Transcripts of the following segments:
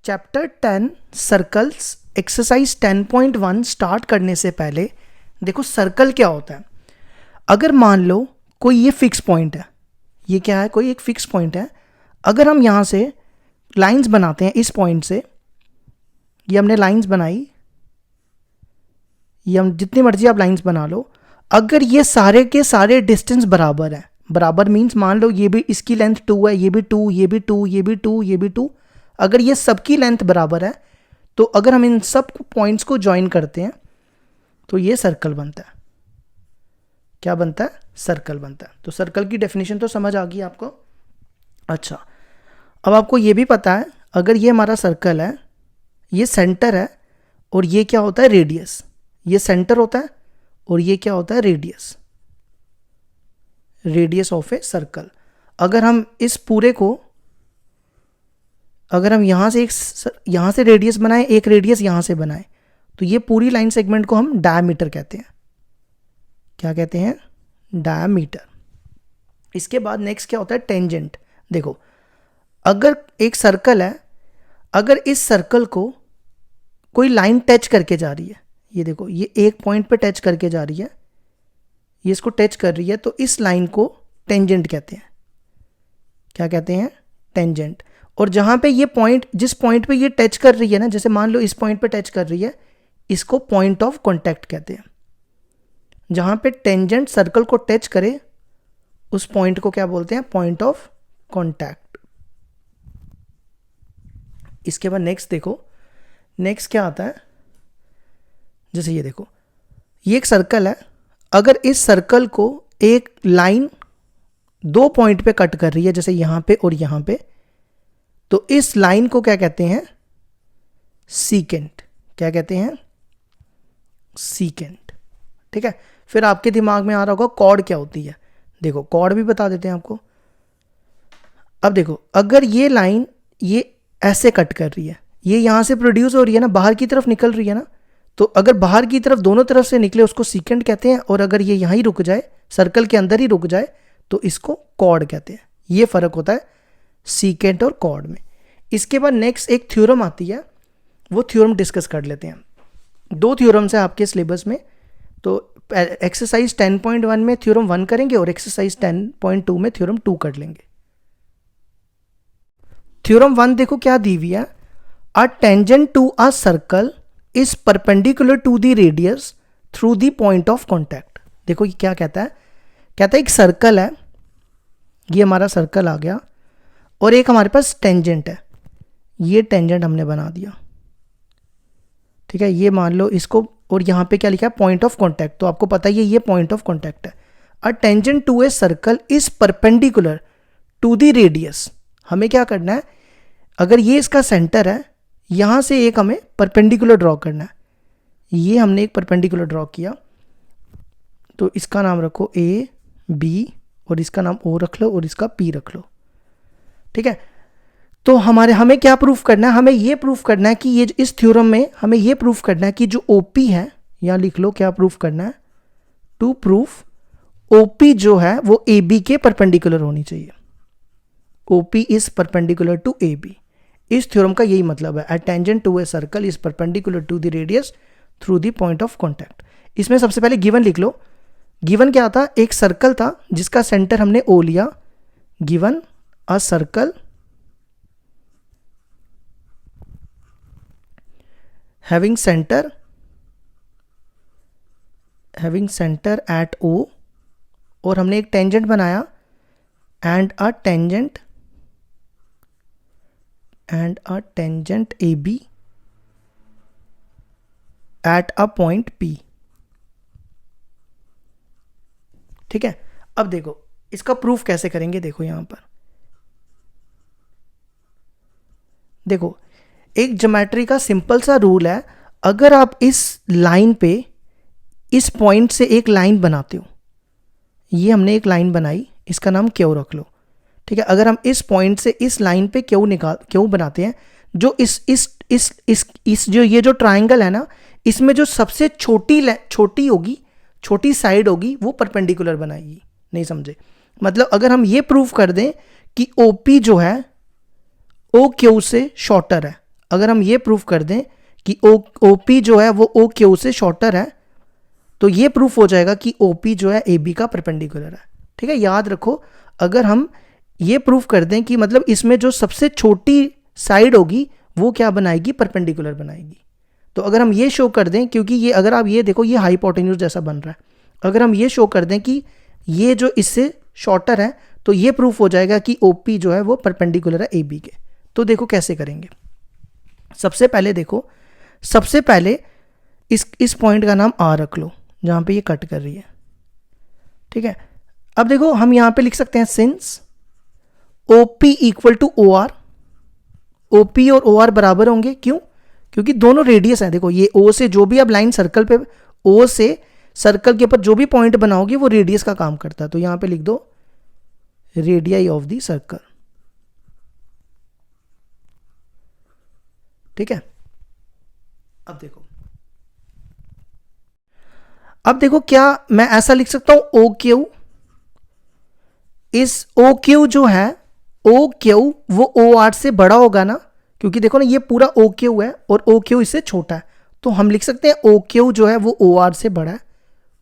Chapter 10 circles exercise 10.1 start करने से पहले देखो सर्कल क्या होता है। अगर मान लो कोई ये फिक्स पॉइंट है, ये क्या है, कोई एक फिक्स पॉइंट है। अगर हम यहाँ से लाइंस बनाते हैं इस पॉइंट से, ये हमने लाइंस बनाई, ये हम जितनी मर्जी आप लाइंस बना लो, अगर ये सारे के सारे डिस्टेंस बराबर है, बराबर मीन्स मान लो ये भी इसकी लेंथ 2 है, ये भी 2, ये भी 2, ये भी 2, ये भी 2, अगर ये सबकी लेंथ बराबर है तो अगर हम इन सब पॉइंट्स को ज्वाइन करते हैं तो ये सर्कल बनता है। क्या बनता है? सर्कल बनता है। तो सर्कल की डेफिनेशन तो समझ आ गई आपको। अच्छा, अब आपको ये भी पता है अगर ये हमारा सर्कल है, ये सेंटर है और ये क्या होता है? रेडियस। ये सेंटर होता है और ये क्या होता है? Radius. Radius of a circle. अगर हम इस पूरे को, अगर हम यहाँ से रेडियस बनाएं, एक रेडियस यहाँ से बनाएं, तो ये पूरी लाइन सेगमेंट को हम डायमीटर कहते हैं। क्या कहते हैं? डायमीटर। इसके बाद नेक्स्ट क्या होता है? टेंजेंट। देखो अगर एक सर्कल है, अगर इस सर्कल को कोई लाइन टच करके जा रही है, ये देखो ये एक पॉइंट पे टच करके जा रही है, ये इसको टच कर रही है, तो इस लाइन को टेंजेंट कहते हैं। क्या कहते हैं? टेंजेंट। और जहां पे ये पॉइंट, जिस पॉइंट पे ये टच कर रही है ना, जैसे मान लो इस पॉइंट पे टच कर रही है, इसको पॉइंट ऑफ कांटेक्ट कहते हैं। जहां पे टेंजेंट सर्कल को टच करे उस पॉइंट को क्या बोलते हैं? Point of contact. इसके बाद नेक्स्ट देखो, नेक्स्ट क्या आता है? जैसे ये देखो, ये एक सर्कल है, अगर इस सर्कल को एक लाइन दो पॉइंट पे कट कर रही है, जैसे यहां पे और यहां पे, तो इस लाइन को क्या कहते हैं? सीकेंट। क्या कहते हैं? सीकेंट। ठीक है। फिर आपके दिमाग में आ रहा होगा कॉर्ड क्या होती है। देखो कॉर्ड भी बता देते हैं आपको। अब देखो अगर ये लाइन ये ऐसे कट कर रही है, ये यहां से प्रोड्यूस हो रही है ना, बाहर की तरफ निकल रही है ना, तो अगर बाहर की तरफ दोनों तरफ से निकले उसको सीकेंट कहते हैं, और अगर ये यहां ही रुक जाए, सर्कल के अंदर ही रुक जाए, तो इसको कॉर्ड कहते हैं। ये फर्क होता है सीकेंट और कॉर्ड में। इसके बाद नेक्स्ट एक थ्योरम आती है, वो थ्योरम डिस्कस कर लेते हैं। दो थ्योरम्स है आपके सिलेबस में, तो एक्सरसाइज 10.1 में थ्योरम 1 करेंगे और एक्सरसाइज 10.2 में थ्योरम 2 कर लेंगे। थ्योरम 1 देखो क्या दी हुई है, a tangent to a circle is perpendicular to the radius through the point of contact. देखो ये क्या कहता है? कहता है एक सर्कल है, ये हमारा सर्कल आ गया, और एक हमारे पास टेंजेंट है, ये टेंजेंट हमने बना दिया। ठीक है, ये मान लो इसको, और यहां पे क्या लिखा है? Point of contact. तो आपको पता ही है ये पॉइंट ऑफ कॉन्टैक्ट है। A tangent to a circle is perpendicular to the radius. हमें क्या करना है? अगर ये इसका सेंटर है, यहां से एक हमें परपेंडिकुलर ड्रॉ करना है। ये हमने एक परपेंडिकुलर ड्रॉ किया, तो इसका नाम रखो ए बी, और इसका नाम ओ रख लो, और इसका पी रख लो। ठीक है, तो हमें क्या प्रूफ करना है? हमें ये प्रूफ करना है कि ये इस थ्योरम में हमें ये प्रूफ करना है कि जो ओपी है, यहां लिख लो क्या प्रूफ करना है? टू प्रूफ ओपी जो है वो ए बी के परपेंडिकुलर होनी चाहिए। OP is perpendicular to A B. इस थ्योरम का यही मतलब है, a tangent to a circle is perpendicular to the radius through the point of contact. इसमें सबसे पहले गिवन लिख लो। गिवन क्या था? एक सर्कल था जिसका सेंटर हमने ओ लिया। Given a circle having center at O, और हमने एक टेंजेंट बनाया, and a tangent AB at a point P। ठीक है, अब देखो इसका प्रूफ कैसे करेंगे। देखो यहां पर देखो, एक ज्योमेट्री का सिंपल सा रूल है, अगर आप इस लाइन पे इस पॉइंट से एक लाइन बनाते हो, ये हमने एक लाइन बनाई, इसका नाम क्यू रख लो। ठीक है, अगर हम इस पॉइंट से इस लाइन पे क्यू बनाते हैं, जो इस जो ये जो ट्राइंगल है ना, इसमें जो सबसे छोटी होगी, छोटी साइड होगी, वो परपेंडिकुलर बनाएगी। नहीं समझे? मतलब अगर हम ये प्रूफ कर दें कि ओपी जो है ओ क्यू से शॉर्टर है, अगर हम ये प्रूफ कर दें कि ओ पी जो है वो ओ क्यू से शॉर्टर है, तो ये प्रूफ हो जाएगा कि ओ पी जो है ए बी का परपेंडिकुलर है। ठीक है, याद रखो, अगर हम ये प्रूफ कर दें कि मतलब इसमें जो सबसे छोटी साइड होगी वो क्या बनाएगी, परपेंडिकुलर बनाएगी। तो अगर हम ये शो कर दें, क्योंकि ये अगर आप ये देखो ये हाइपोटेन्यूज जैसा बन रहा है, अगर हम ये शो कर दें कि ये जो इससे शॉर्टर है, तो ये प्रूफ हो जाएगा कि ओपी जो है वो परपेंडिकुलर है ए बी के। तो देखो कैसे करेंगे। सबसे पहले देखो, सबसे पहले इस पॉइंट का नाम आर रख लो जहां पे ये कट कर रही है। ठीक है, अब देखो हम यहां पे लिख सकते हैं since OP equal to O R, OP और ओ आर बराबर होंगे। क्यों? क्योंकि दोनों रेडियस है। देखो ये ओ से जो भी आप लाइन सर्कल पे, ओ से सर्कल के ऊपर जो भी पॉइंट बनाओगे वो रेडियस का काम करता है। तो यहां पे लिख दो रेडियाई ऑफ द सर्कल। ठीक है, अब देखो क्या मैं ऐसा लिख सकता हूं ओ क्यू, इस ओ क्यू जो है ओ क्यू वो ओ आर से बड़ा होगा ना, क्योंकि देखो ना ये पूरा ओ क्यू है और ओ क्यू इससे छोटा है। तो हम लिख सकते हैं ओ क्यू जो है वो ओ आर से बड़ा है,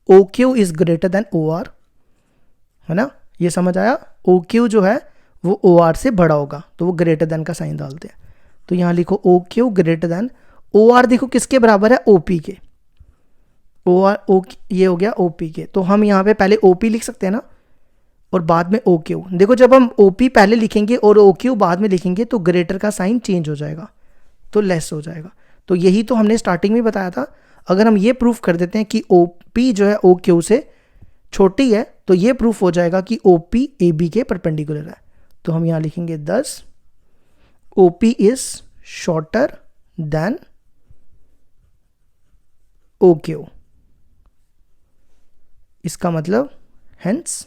O Q is greater than O R, है ना, ये समझ आया। ओ क्यू जो है वो ओ आर से बड़ा होगा, तो वो ग्रेटर देन का साइन डालते हैं। तो यहां लिखो O Q greater than O R, देखो किसके बराबर है, ओ पी के। ओ आर ओ ये हो गया ओ पी के। तो हम यहाँ पे पहले ओ पी लिख सकते हैं ना, और बाद में ओ क्यू। देखो जब हम ओ पी पहले लिखेंगे और ओ क्यू बाद में लिखेंगे तो ग्रेटर का साइन चेंज हो जाएगा, तो लेस हो जाएगा। तो यही तो हमने स्टार्टिंग में बताया था। अगर हम ये प्रूफ कर देते हैं कि ओ पी जो है ओ क्यू से छोटी है, तो ये प्रूफ हो जाएगा कि ओ पी ए बी के परपेंडिकुलर है। तो हम यहाँ लिखेंगे 10 O P is shorter than O Q. इसका मतलब hence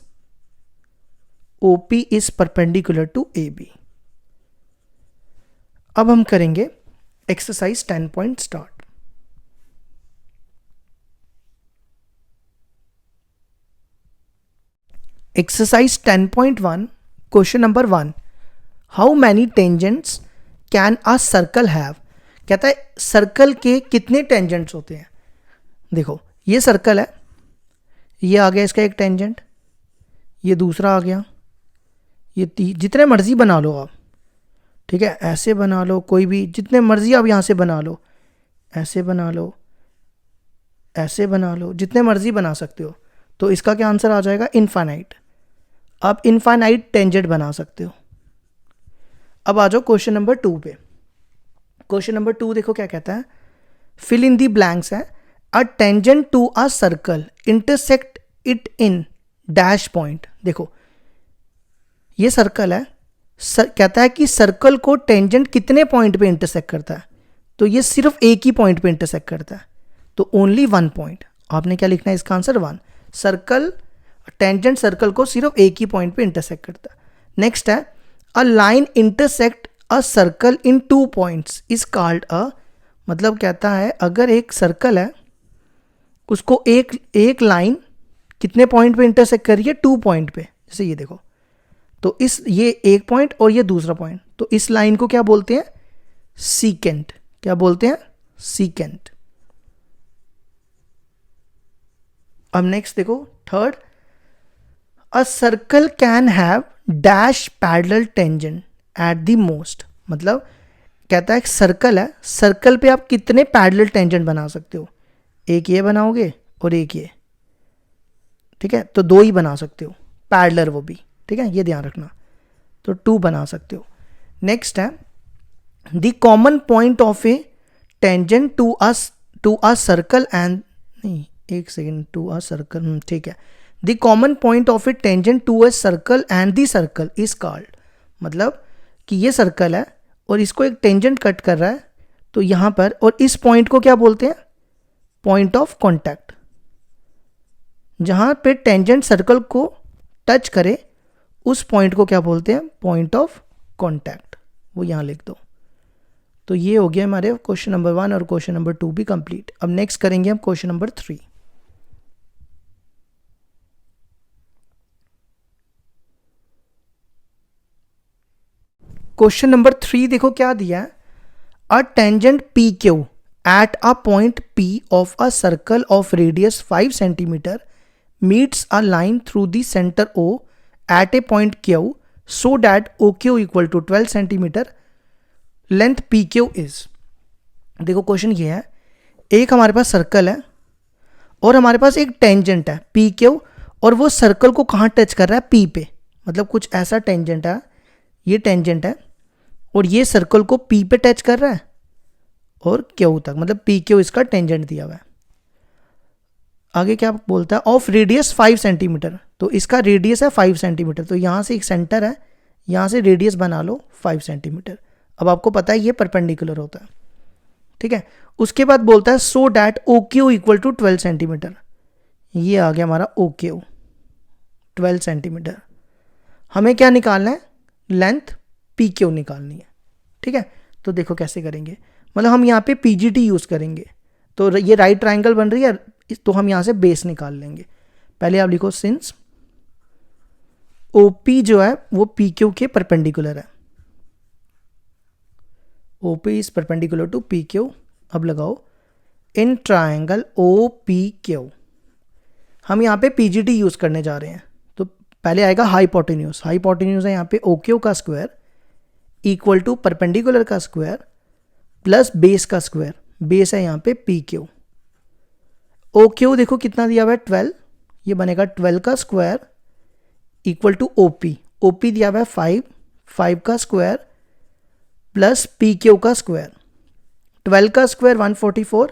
OP is perpendicular to AB। अब हम करेंगे exercise 10 point start. Exercise 10.1 question number 1, how many tangents can a circle have. कहता है सर्कल के कितने टेंजेंट्स होते हैं। देखो ये सर्कल है, ये आ गया इसका एक टेंजेंट, ये दूसरा आ गया, ये जितने मर्जी बना लो आप। ठीक है, ऐसे बना लो, कोई भी जितने मर्जी आप यहाँ से बना लो, ऐसे बना लो, ऐसे बना लो, जितने मर्जी बना सकते हो। तो इसका क्या आंसर आ जाएगा, इनफाइनाइट। आप इनफाइनाइट टेंजेंट बना सकते हो। अब आ जाओ क्वेश्चन नंबर 2 पे। क्वेश्चन नंबर 2 देखो क्या कहता है, फिल इन दी ब्लैंक्स है। A tangent to a circle intersect it in dash point. देखो ये सर्कल है, कहता है कि सर्कल को टेंजेंट कितने पॉइंट पे इंटरसेक्ट करता है। तो ये सिर्फ एक ही पॉइंट पे इंटरसेक्ट करता है, तो ओनली 1 पॉइंट। आपने क्या लिखना है, इसका आंसर 1। सर्कल टेंजेंट सर्कल को सिर्फ एक ही पॉइंट पे इंटरसेक्ट करता है। नेक्स्ट है, a line intersect a circle in 2 points is called a. मतलब कहता है अगर एक सर्कल है उसको एक लाइन कितने पॉइंट पे इंटरसेक्ट कर रही है, 2 पॉइंट पे। जैसे ये देखो, तो इस ये एक पॉइंट और ये दूसरा पॉइंट, तो इस लाइन को क्या बोलते हैं, सीकेंट। क्या बोलते हैं, सीकेंट। अब नेक्स्ट देखो third, a circle can have dash parallel tangent at the most. मतलब कहता है एक सर्कल है, सर्कल पे आप कितने पैरेलल टेंजेंट बना सकते हो, एक ये बनाओगे और एक ये। ठीक है, तो 2 ही बना सकते हो पैरेलल, वो भी। ठीक है, ये ध्यान रखना, तो 2 बना सकते हो। नेक्स्ट है, the common point of a tangent to a circle and, नहीं एक सेकेंड, टू अ सर्कल, ठीक है। The common point of a tangent to a circle and the circle is called. मतलब कि ये सर्कल है और इसको एक टेंजेंट कट कर रहा है, तो यहां पर, और इस पॉइंट को क्या बोलते हैं, पॉइंट ऑफ कॉन्टैक्ट। जहां पे टेंजेंट सर्कल को टच करे उस पॉइंट को क्या बोलते हैं, पॉइंट ऑफ कॉन्टैक्ट। वो यहां लिख दो। तो ये हो गया हमारे क्वेश्चन नंबर 1 और क्वेश्चन नंबर 2 भी कंप्लीट। अब नेक्स्ट करेंगे हम क्वेश्चन नंबर 3। क्वेश्चन नंबर 3 देखो क्या दिया है, a tangent P Q at a point P of a circle of radius 5 centimetre meets a line through the center O at a point Q so that OQ equal to 12 centimeter length PQ is। देखो question ये है, एक हमारे पास circle है और हमारे पास एक tangent है PQ और वो सर्कल को कहाँ टच कर रहा है P पे, मतलब कुछ ऐसा टेंजेंट है, ये टेंजेंट है और ये सर्कल को P पे टच कर रहा है और Q तक, मतलब PQ इसका टेंजेंट दिया हुआ है। आगे क्या बोलता है, ऑफ रेडियस 5 सेंटीमीटर, तो इसका रेडियस है 5 सेंटीमीटर, तो यहाँ से एक सेंटर है, यहाँ से रेडियस बना लो 5 सेंटीमीटर। अब आपको पता है ये परपेंडिकुलर होता है, ठीक है। उसके बाद बोलता है so that O Q equal to 12 centimetre, ये आ गया हमारा ओ क्यू 12 सेंटीमीटर। हमें क्या निकालना है, लेंथ पी क्यू निकालनी है, ठीक है। तो देखो कैसे करेंगे, मतलब हम यहाँ पे पीजीटी यूज़ करेंगे, तो ये राइट ट्राइंगल बन रही है, तो हम यहाँ से बेस निकाल लेंगे। पहले आप लिखो सिंस OP जो है वो PQ के परपेंडिकुलर है, OP is perpendicular to PQ। अब लगाओ इन ट्राइंगल OPQ, हम यहाँ पे PGT यूज़ करने जा रहे हैं, तो पहले आएगा हाइपोटेन्यूज, हाइपोटेन्यूज है यहाँ पे OQ का स्क्वायर इक्वल टू परपेंडिकुलर का स्क्वायर प्लस बेस का स्क्वायर, बेस है यहाँ पे PQ। OQ देखो कितना दिया हुआ है 12, ये बनेगा 12 का square equal to OP, OP दिया हुआ है 5, 5 का स्क्वायर प्लस PQ का स्क्वायर, 12 का स्क्वायर 144,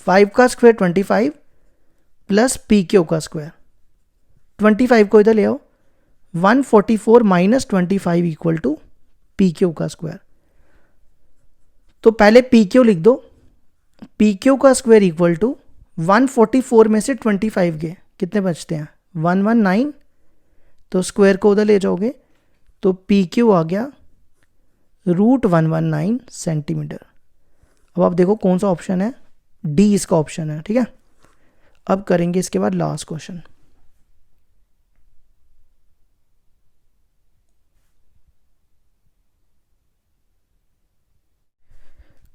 5 का स्क्वायर 25 प्लस PQ का स्क्वायर, 25 को इधर ले आओ, 144 माइनस 25 इक्वल टू PQ का स्क्वायर। तो पहले PQ लिख दो, PQ का स्क्वायर इक्वल टू 144 में से 25 गए, कितने बचते हैं 119, तो स्क्वायर को उधर ले जाओगे तो PQ आ गया √119 सेंटीमीटर। अब आप देखो कौन सा ऑप्शन है, डी इसका ऑप्शन है, ठीक है। अब करेंगे इसके बाद लास्ट क्वेश्चन।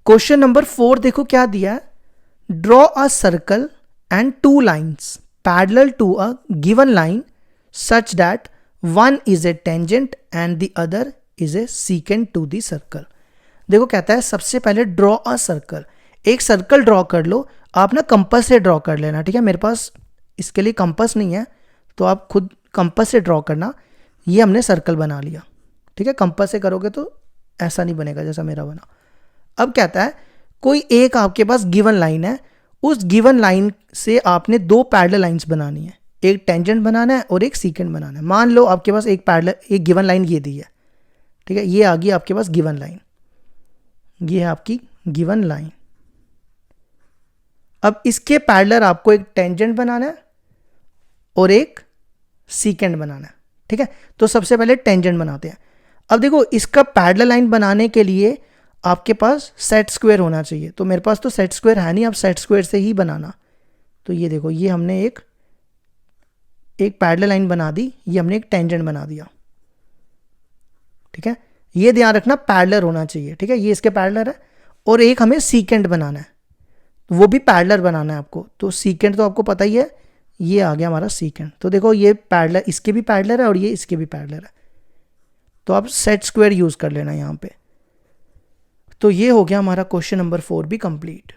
क्वेश्चन नंबर 4 देखो क्या दिया है, draw a circle and 2 lines parallel to a given line such that one is a tangent and the other is a secant to the circle. देखो कहता है सबसे पहले ड्रॉ अ सर्कल, एक सर्कल ड्रॉ कर लो, आप ना कंपास से ड्रॉ कर लेना, ठीक है। मेरे पास इसके लिए कंपास नहीं है, तो आप खुद कंपास से ड्रॉ करना। ये हमने सर्कल बना लिया, ठीक है। कंपास से करोगे तो ऐसा नहीं बनेगा जैसा मेरा बना। अब कहता है कोई एक आपके पास गिवन लाइन है, उस गिवन लाइन से आपने 2 पैरेलल लाइंस बनानी है, एक टेंजेंट बनाना है और एक सीकेंट बनाना है। मान लो आपके पास एक गिवन लाइन ये दी है, ठीक है, ये आ गई आपके पास गिवन लाइन, ये है आपकी गिवन लाइन। अब इसके पैरेलल आपको एक टेंजेंट बनाना है और एक सीकेंट बनाना है, ठीक है। तो सबसे पहले टेंजेंट बनाते हैं। अब देखो इसका पैरेलल लाइन बनाने के लिए आपके पास सेट स्क्वायर होना चाहिए, तो मेरे पास तो सेट स्क्वायर है नहीं, आप सेट स्क्वायर से ही बनाना। तो ये देखो ये हमने एक पैरेलल लाइन बना दी, ये हमने एक टेंजेंट बना दिया, ठीक है। ये ध्यान रखना पैरेलल होना चाहिए, ठीक है, ये इसके पैरेलल है। और एक हमें सीकेंट बनाना है, वो भी पैरेलल बनाना है आपको। तो सीकेंट तो आपको पता ही है, ये आ गया हमारा सीकेंट। तो देखो ये पैरेलल, इसके भी पैरेलल है और ये इसके भी पैरेलल है, तो आप सेट स्क्वायर यूज कर लेना यहाँ पे। तो ये हो गया हमारा क्वेश्चन नंबर 4 भी कंप्लीट।